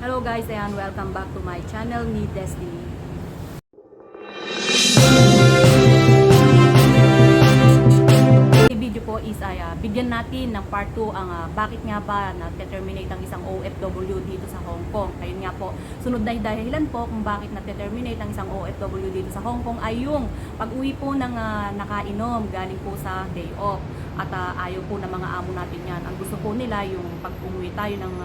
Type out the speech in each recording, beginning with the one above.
Hello guys, and welcome back to my channel, ni Destiny. Yung video po is bigyan natin ng part 2 ang bakit nga ba na-terminate ang isang OFW dito sa Hong Kong. Ayun nga po, sunod na dahilan po kung bakit na-terminate ang isang OFW dito sa Hong Kong ay yung pag-uwi po ng nakainom galing po sa day off. At ayaw po ng mga amo natin yan. Ang gusto po nila yung pag-uwi tayo ng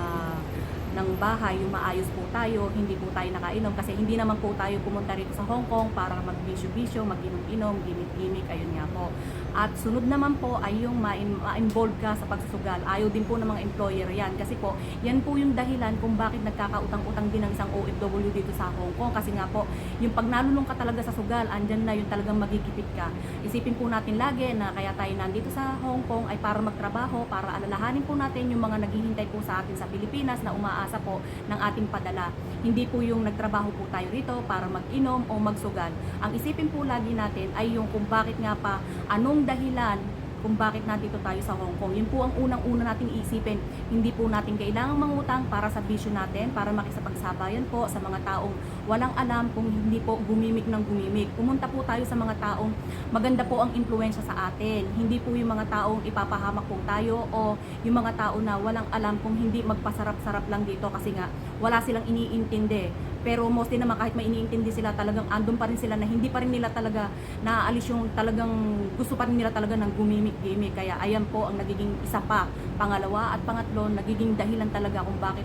bahay, yung maayos po tayo, hindi po tayo nakainom kasi hindi naman po tayo pumunta rito sa Hong Kong para magbisyo-bisyo, mag-inom-inom, gimmick-gimmick, ayun nga po. At sunod naman po ay yung ma-involve ka sa pagsusugal. Ayaw din po ng mga employer yan kasi po, yan po yung dahilan kung bakit nagkakautang-utang din ang isang OFW dito sa Hong Kong kasi nga po, yung pag nalulung ka talaga sa sugal, andyan na yung talagang magigipit ka. Isipin po natin lagi na kaya tayo nandito sa Hong Kong ay para magtrabaho, para alalahanin po natin yung mga naghihintay po sa atin sa Pilipinas na umaasa po ng ating padala. Hindi po yung nagtrabaho po tayo rito para mag-inom o magsugal. Ang isipin po lagi natin ay yung kung bakit nga pa, anong dahilan kung bakit nandito tayo sa Hong Kong. Yun po ang unang-una nating isipin. Hindi po natin kailangang mangutang para sa bisyo natin, para makisapagsabayan po sa mga taong walang alam kung hindi po gumimik ng gumimik. Pumunta po tayo sa mga taong maganda po ang impluensya sa atin. Hindi po yung mga taong ipapahamak po tayo o yung mga tao na walang alam kung hindi magpasarap-sarap lang dito kasi nga wala silang iniintindi. Pero mostly naman kahit may iniintindi sila, talagang andun pa rin sila na hindi pa rin nila talaga naaalis yung talagang gusto pa rin nila talaga ng gumimik-gimik. Kaya ayan po ang nagiging isa pa. Pangalawa at pangatlo, nagiging dahilan talaga kung bakit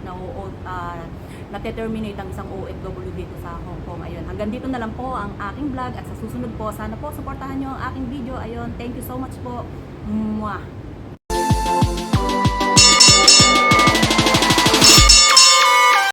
na-terminate ang isang OFW dito sa Hong Kong. Ayun, hanggang dito na lang po ang aking vlog at sa susunod po, sana po supportahan nyo ang aking video. Ayun, thank you so much po. Mwah!